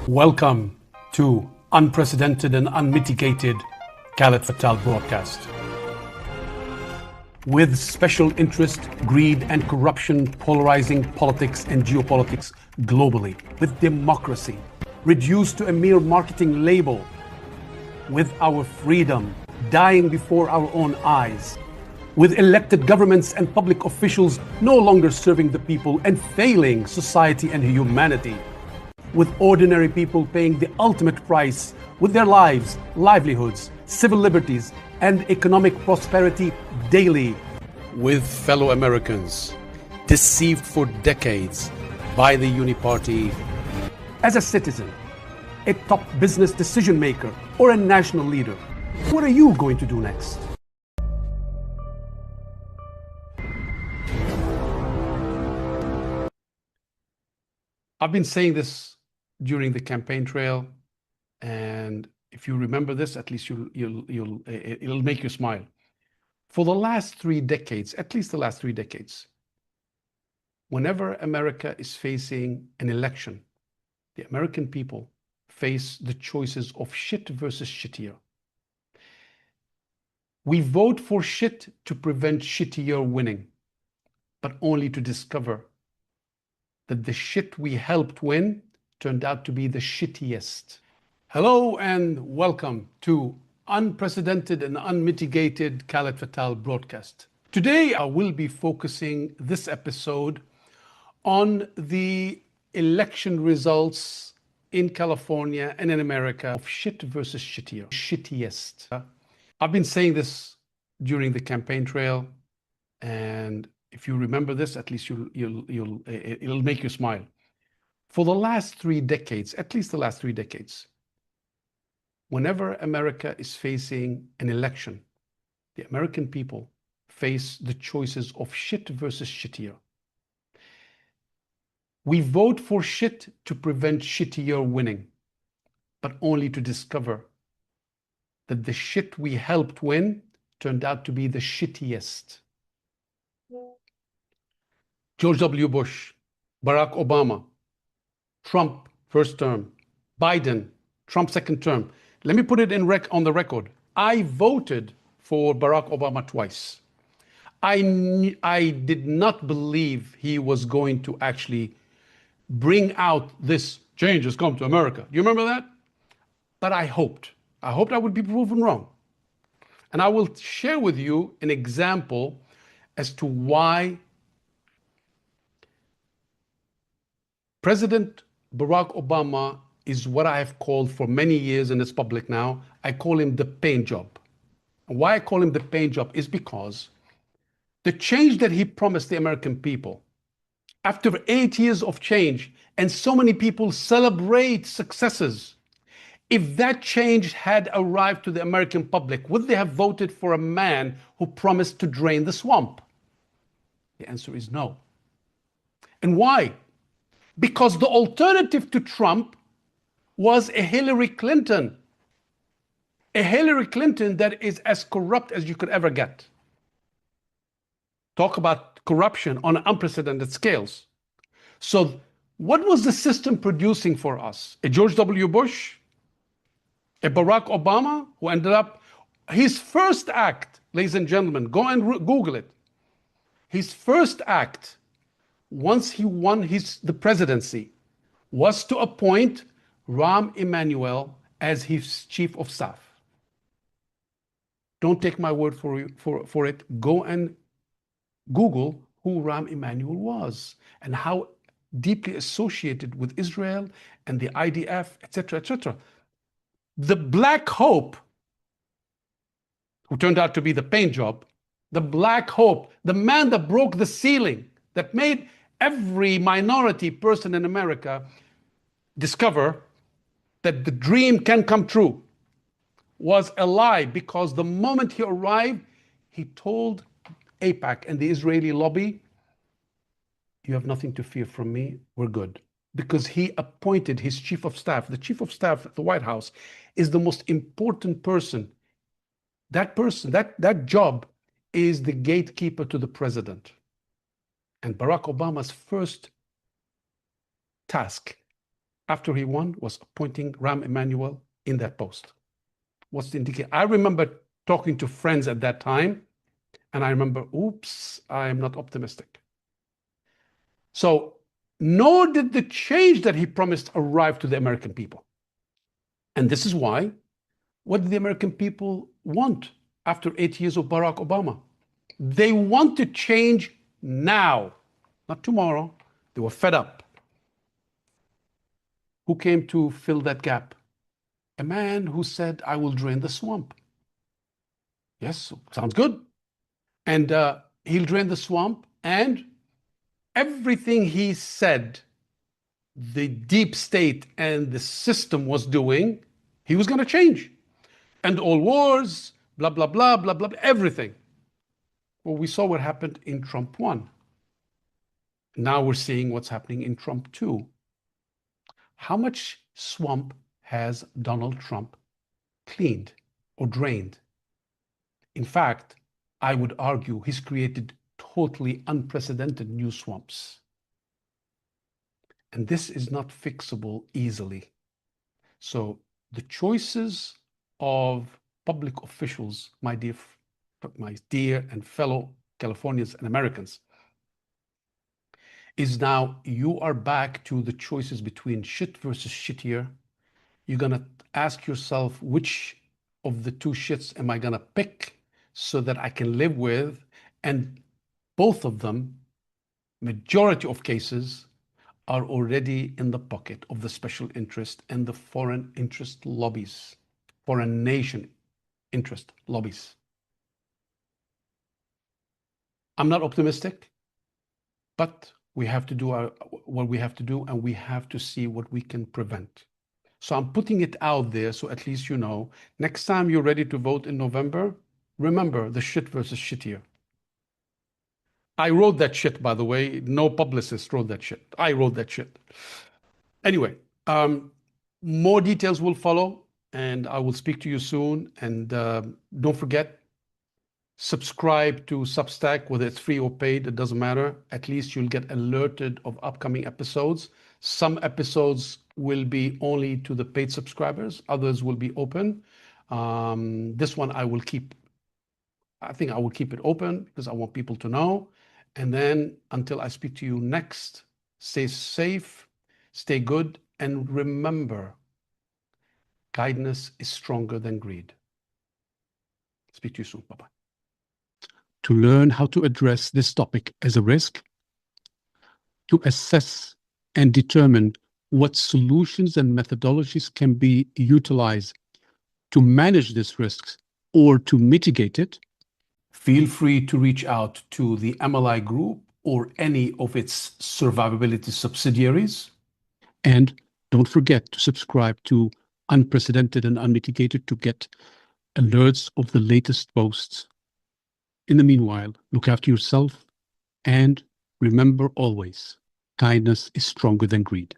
Welcome to unprecedented and unmitigated Khaled Fatal broadcast. With special interest, greed and corruption polarizing politics and geopolitics globally, with democracy reduced to a mere marketing label, with our freedom dying before our own eyes, with elected governments and public officials no longer serving the people and failing society and humanity, with ordinary people paying the ultimate price with their lives, livelihoods, civil liberties, and economic prosperity daily, with fellow Americans deceived for decades by the Uniparty. As a citizen, a top business decision maker, or a national leader, what are you going to do next? I've been saying this during the campaign trail, and if you remember this, at least it'll make you smile. For the last 3 decades, at least the last 3 decades, whenever America is facing an election, the American people face the choices of shit versus shittier. We vote for shit to prevent shittier winning, but only to discover that the shit we helped win turned out to be the shittiest. Hello and welcome to unprecedented and unmitigated Khaled Fatal broadcast. Today I will be focusing this episode on the election results in California and in America of shit versus shittier, shittiest. I've been saying this during the campaign trail, and if you remember this, at least it'll make you smile. For the last 3 decades, at least the last 3 decades, whenever America is facing an election, the American people face the choices of shit versus shittier. We vote for shit to prevent shittier winning, but only to discover that the shit we helped win turned out to be the shittiest. George W. Bush, Barack Obama, Trump first term, Biden, Trump second term. Let me put it on the record. I voted for Barack Obama twice. I did not believe he was going to actually bring out this change has come to America. Do you remember that? But I hoped I would be proven wrong. And I will share with you an example as to why President Barack Obama is what I have called for many years, and it's public now, I call him the paint job. And why I call him the paint job is because the change that he promised the American people, after 8 years of change, and so many people celebrate successes, if that change had arrived to the American public, would they have voted for a man who promised to drain the swamp? The answer is no. And why? Because the alternative to Trump was a Hillary Clinton. A Hillary Clinton that is as corrupt as you could ever get. Talk about corruption on unprecedented scales. So what was the system producing for us? A George W. Bush? A Barack Obama, who ended up, his first act, ladies and gentlemen, go and Google it. His first act, once he won the presidency, was to appoint Rahm Emanuel as his chief of staff. Don't take my word for it. Go and Google who Rahm Emanuel was and how deeply associated with Israel and the IDF, etc., etc. The Black Hope, who turned out to be the paint job, the Black Hope, the man that broke the ceiling, that made every minority person in America discover that the dream can come true, was a lie, because the moment he arrived, he told AIPAC and the Israeli lobby, you have nothing to fear from me, we're good. Because he appointed his chief of staff. The chief of staff at the White House is the most important person. That person, that job is the gatekeeper to the president. And Barack Obama's first task after he won was appointing Rahm Emanuel in that post. What's the indicator? I remember talking to friends at that time, and I remember, oops, I'm not optimistic. So, nor did the change that he promised arrive to the American people. And this is why, what did the American people want after 8 years of Barack Obama? They wanted change now, not tomorrow. They were fed up. Who came to fill that gap? A man who said, I will drain the swamp. Yes, sounds good. And he'll drain the swamp, and everything he said the deep state and the system was doing, he was going to change. And all wars, blah, blah, blah, blah, blah, everything. Well, we saw what happened in Trump 1. Now we're seeing what's happening in Trump 2. How much swamp has Donald Trump cleaned or drained? In fact, I would argue he's created totally unprecedented new swamps. And this is not fixable easily. So the choices of public officials, my dear and fellow Californians and Americans, is now you are back to the choices between shit versus shittier. You're going to ask yourself, which of the two shits am I going to pick so that I can live with? And both of them, majority of cases, are already in the pocket of the special interest and the foreign interest lobbies, foreign nation interest lobbies. I'm not optimistic, but we have to do what we have to do, and we have to see what we can prevent. So I'm putting it out there so at least you know. Next time you're ready to vote in November, remember the shit versus shittier. I wrote that shit, by the way. No publicist wrote that shit. I wrote that shit. Anyway, more details will follow, and I will speak to you soon. And don't forget, subscribe to Substack, whether it's free or paid, it doesn't matter. At least you'll get alerted of upcoming episodes. Some episodes will be only to the paid subscribers. Others will be open. This one I think I will keep it open because I want people to know. And then until I speak to you next, stay safe, stay good, and remember, kindness is stronger than greed. Speak to you soon. Bye-bye. To learn how to address this topic as a risk, to assess and determine what solutions and methodologies can be utilized to manage these risks or to mitigate it, feel free to reach out to the MLI Group or any of its survivability subsidiaries. And don't forget to subscribe to Unprecedented and Unmitigated to get alerts of the latest posts. In the meanwhile, look after yourself and remember always, kindness is stronger than greed.